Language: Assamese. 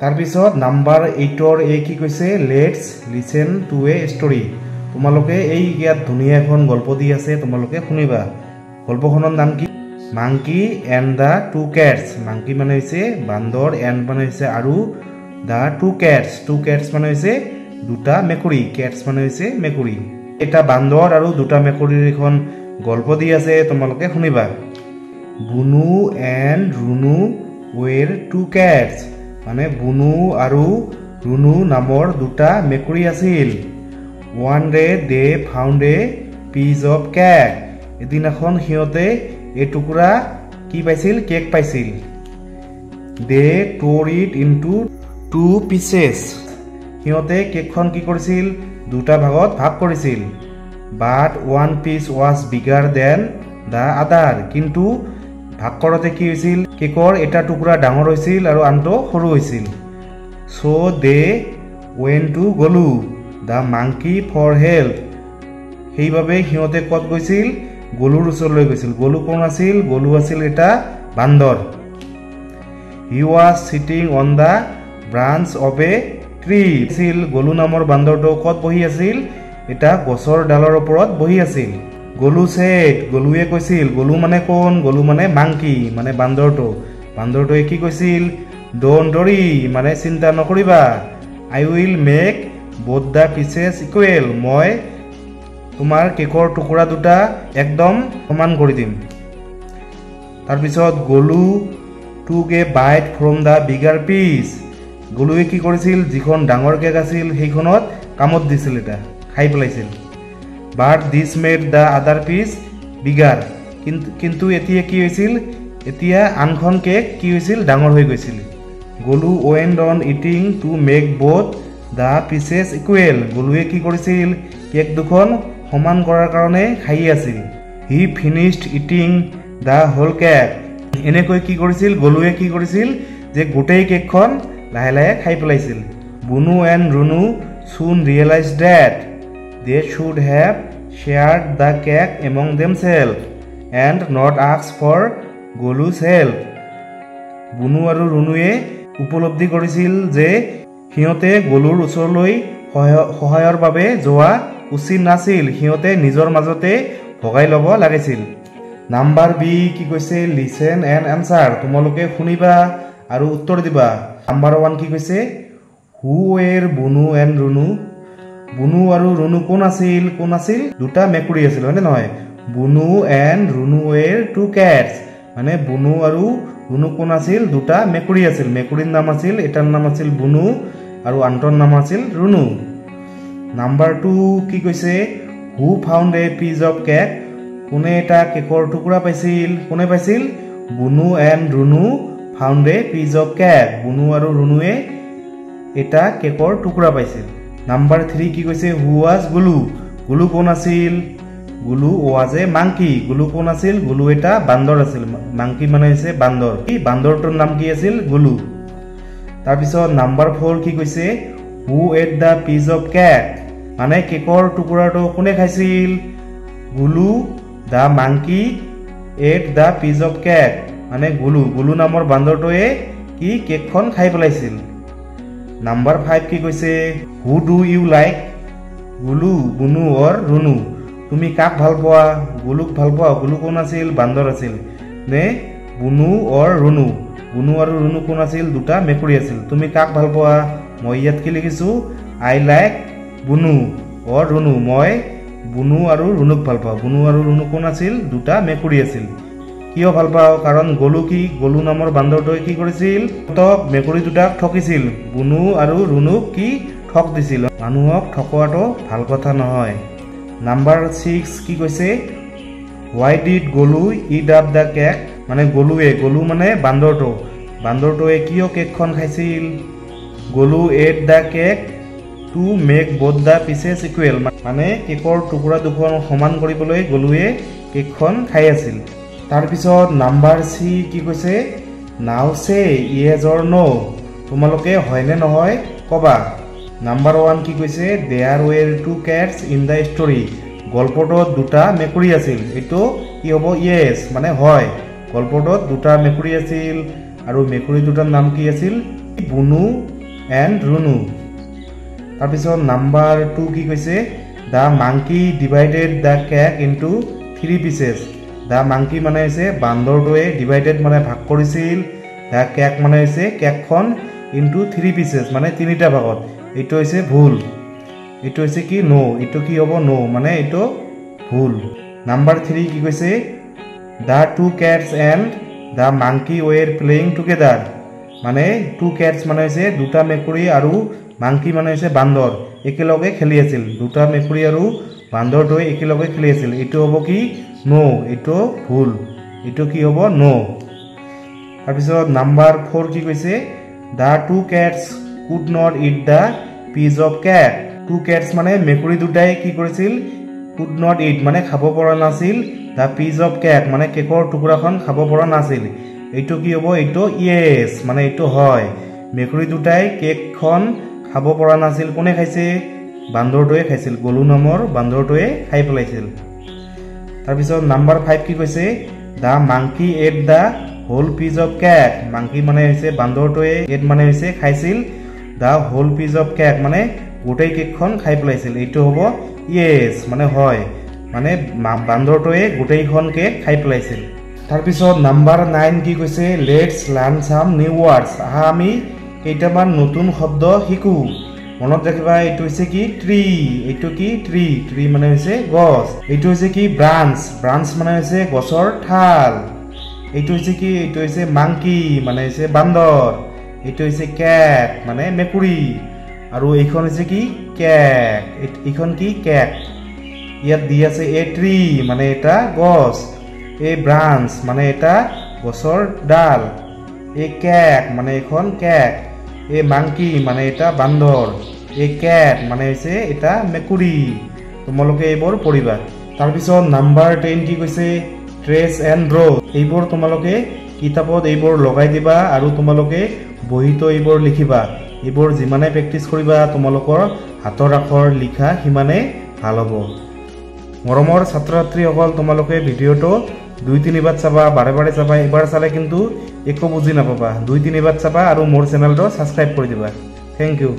তাৰপিছত নাম্বাৰ 8ৰ এ কি কৈছে let's listen to A story তোমালোকে এই ইয়াত ধুনীয়া এখন গল্প দি আছে তোমালোকে শুনিবা গল্পখনৰ নাম কি monkey and the two cats monkey মানে হৈছে বান্দৰ এণ্ড মানে হৈছে আৰু দা টু ক্যাটস মানে হৈছে দুটা মেকুৰী ক্যাটস মানে হৈছে মেকুৰী এটা বান্দৰ আৰু দুটা মেকুৰীৰ এখন গল্প দি আছে তোমালোকে শুনিবা Bunu and Runu were two cats মানে বুনু আৰু ৰুনু নামৰ দুটা মেকুৰী আছিল one day they found a piece of cake এদিনাখন সিহঁতে এই টুকুৰা কি পাইছিল কেক পাইছিল দে টোৰ ইট ইনটু টু পিচেছ সিহঁতে কেকখন কি কৰিছিল দুটা ভাগত ভাগ কৰিছিল but one piece was bigger than the other কিন্তু ভাগ কৰোঁতে কি হৈছিল কেকৰ এটা টুকুৰা ডাঙৰ হৈছিল আৰু আনটো সৰু হৈছিল so' they went to Golu the monkey for help সেইবাবে সিহঁতে ক'ত গৈছিল গলুৰ ওচৰলৈ গৈছিল গলু কোন আছিল গলু আছিল এটা বান্দৰ he was sitting on the branch of a tree আছিল গলু নামৰ বান্দৰটো ক'ত বহি আছিল এটা গছৰ ডালৰ ওপৰত বহি আছিল গলু সেড গলুৱে কৈছিল গলু মানে কোন গলু মানে মাংকি মানে বান্দৰটোৱে কি কৈছিল ডোন্ট ডৰি মানে চিন্তা নকৰিবা I will make both the pieces equal মই তোমাৰ কেকৰ টুকুৰা দুটা একদম সমান কৰি দিম তাৰপিছত Golu took a bite from the bigger piece গলুৱে কি কৰিছিল যিখন ডাঙৰ কেক আছিল সেইখনত কামত দিছিল এটা খাই পেলাইছিল বাট দিছ মেড দা আদাৰ পিচ বিগাৰ কিন্তু এতিয়া কি হৈছিল এতিয়া আনখন কেক কি হৈছিল ডাঙৰ হৈ গৈছিল Golu went on eating to make both the pieces equal গলুৱে কি কৰিছিল কেক দুখন সমান কৰাৰ কাৰণে খাই আছিল he finished eating the whole cake এনেকৈ কি কৰিছিল গলুৱে কি কৰিছিল যে গোটেই কেকখন লাহে লাহে খাই পেলাইছিল বুনু and Runu soon realized that they should have shared the cake among themselves and not asked for গলু's help বুনু আৰু ৰুনুৱে উপলব্ধি কৰিছিল যে সিহঁতে গলুৰ ওচৰলৈ সহায়ৰ বাবে যোৱা উচিত নাছিল সিহঁতে নিজৰ মাজতে ভগাই ল'ব লাগিছিল নাম্বাৰ বি কি কৈছে লিসেন এণ্ড এনসাৰ তোমালোকে শুনিবা আৰু উত্তৰ দিবা নাম্বাৰ 1 কি কৈছে হু ওৱেৰ বুনু এণ্ড ৰুনু বুনু আৰু ৰুনু কোন আছিল দুটা মেকুৰী আছিল হয়নে নহয় Bunu and Runu were two cats মানে বুনু আৰু ৰুনু কোন আছিল দুটা মেকুৰী আছিল মেকুৰীৰ নাম আছিল এটাৰ নাম আছিল বুনু আৰু আনটোৰ নাম আছিল ৰুনু নাম্বাৰ 2 কি কৈছে who found a piece of cake কোনে এটা কেকৰ টুকুৰা পাইছিল কোনে পাইছিল Bunu and Runu found a piece of cake Bunu আৰু ৰুনুৱে এটা কেকৰ টুকুৰা পাইছিল নাম্বাৰ 3 কি কৈছে হু ৱাজ গলু কোন আছিল গলু ৱাজ এ মাংকি গলু কোন আছিল গলু এটা বান্দৰ আছিল মাংকি মানে হৈছে বান্দৰ এই বান্দৰটোৰ নাম কি আছিল গলু তাৰপিছত নাম্বাৰ 4 কি কৈছে who ate the piece of cake মানে কেকৰ টুকুৰাটো কোনে খাইছিল Golu the monkey ate the piece of cake মানে গলু নামৰ বান্দৰটোৱে কি কেকখন খাই পেলাইছিল নাম্বাৰ 5 কি কৈছে হু ডু ইউ লাইক গলু বুনু অৰ ৰুনু তুমি কাক ভাল পোৱা গলুক ভাল পোৱা গলু কোন আছিল বান্দৰ আছিল নে বুনু অৰ ৰুনু বুনু আৰু ৰুনু কোন আছিল দুটা মেকুৰী আছিল তুমি কাক ভাল পোৱা মই ইয়াত কি লিখিছো আই লাইক বুনু অৰ ৰুনু মই বুনু আৰু ৰুনুক ভাল পাওঁ বুনু আৰু ৰুনু কোন আছিল দুটা মেকুৰী আছিল কিয় ভাল পাওঁ কাৰণ গলু নামৰ বান্দৰটোৱে কি কৰিছিল মেকুৰী দুটাক ঠকিছিল বুনু আৰু ৰুনুক কি ঠক দিছিল মানুহক ঠকোৱাটো ভাল কথা নহয় নাম্বাৰ 6 কি কৈছে why did Golu eat up the cake মানে গলু মানে বান্দৰটোৱে কিয় কেকখন খাইছিল গলু ate the cake to make both the pieces equal মানে কেকৰ টুকুৰা দুখন সমান কৰিবলৈ গলুৱে কেকখন খাই আছিল তাৰপিছত নাম্বাৰ সি কি কৈছে নাও সে yes or no তোমালোকে হয়নে নহয় কবা নাম্বাৰ 1 কি কৈছে there were two cats in the story গল্পটোত দুটা মেকুৰী আছিল এটো কি হ'ব yes মানে হয় গল্পটোত দুটা মেকুৰী আছিল আৰু মেকুৰী দুটাৰ নাম কি আছিল বুনু এণ্ড ৰুণু। তাৰপিছত নাম্বাৰ 2 কি কৈছে the monkey divided the cake into 3 pieces. The monkey মানে হৈছে বান্দৰটোৱে ডিভাইডেড মানে ভাগ কৰিছিল, দ্য কেক মানে হৈছে কেকখন ইনটু 3 পিচেছ মানে 3টা ভাগত। এইটো হৈছে ভুল, এইটো হৈছে কি নো, এইটো কি হ'ব নো মানে এইটো ভুল। নাম্বাৰ 3 কি কৈছে the 2 cats and the monkey were playing together. মানে 2 cats মানে হৈছে 2টা মেকুৰী আৰু মাংকি মানে হৈছে বান্দৰ একেলগে খেলি আছিল, 2টা মেকুৰী আৰু বান্দৰটোৱে একেলগে খেলি আছিল। এইটো হ'ব কি নো, এইটো ভুল, এইটো কি হ'ব নো। তাৰপিছত নাম্বাৰ 4 কি কৈছে the 2 cats could not eat the piece of cake। 2 cats মানে মেকুৰী দুটাই কি কৰিছিল could not eat মানে খাব পৰা নাছিল, the piece of cake মানে কেকৰ টুকুৰাখন খাব পৰা নাছিল। এইটো কি হ'ব, এইটো ইয়েছ মানে এইটো হয়, মেকুৰী দুটাই কেকখন খাব পৰা নাছিল। কোনে খাইছে, বান্দৰটোৱে খাইছিল, গলু নামৰ বান্দৰটোৱে খাই পেলাইছিল। তাৰপিছত নাম্বাৰ 5 কি কৈছে the monkey ate the whole piece of cake. Monkey মানে হৈছে বান্দৰটোৱে, এট মানে হৈছে খাইছিল, the whole piece of cake মানে গোটেই কেকখন খাই পেলাইছিল। এইটো হ'ব ইয়েছ মানে হয়, মানে বান্দৰটোৱে গোটেইখন কেক খাই পেলাইছিল। তাৰপিছত নাম্বাৰ 9 কি কৈছে let's learn some new words. আহা আমি কেইটামান নতুন শব্দ শিকো। মনত ৰাখিবা এইটো হৈছে কি ট্ৰি, এইটো কি ট্ৰি, ট্ৰি মানে হৈছে গছ। এইটো হৈছে কি ব্ৰাঞ্চ, ব্ৰাঞ্চ মানে হৈছে গছৰ ঠাল। এইটো হৈছে কি, এইটো হৈছে মাংকি মানে হৈছে বান্দৰ। এইটো হৈছে কেট মানে মেকুৰী, আৰু এইখন হৈছে কি কেক, এইখন কি কেক। ইয়াত দি আছে এ ট্ৰি মানে এটা গছ, এই ব্ৰাঞ্চ মানে এটা গছৰ ডাল, এই কেক মানে এখন কেক, এই মাংকি মানে এটা বান্দৰ, এই কেট মানে হৈছে এটা মেকুৰী। তোমালোকে এইবোৰ পঢ়িবা। তাৰপিছত নাম্বাৰ 10 কি কৈছে ট্ৰেছ এণ্ড ড্ৰ। এইবোৰ তোমালোকে কিতাপত এইবোৰ লগাই দিবা আৰু তোমালোকে বহীতো এইবোৰ লিখিবা। এইবোৰ যিমানে প্ৰেক্টিছ কৰিবা তোমালোকৰ হাতৰ আখৰ লিখা সিমানে ভাল হ'ব। মৰমৰ ছাত্ৰ ছাত্ৰীসকল, তোমালোকে ভিডিঅ'টো 2-3 বাৰ চাবা, বাৰে বাৰে চাবা। এবাৰ চালে কিন্তু একো বুজি নাপাবা, 2-3 বাৰ চাবা আৰু মোৰ চেনেলটো ছাবস্ক্ৰাইব কৰি দিবা। Thank U.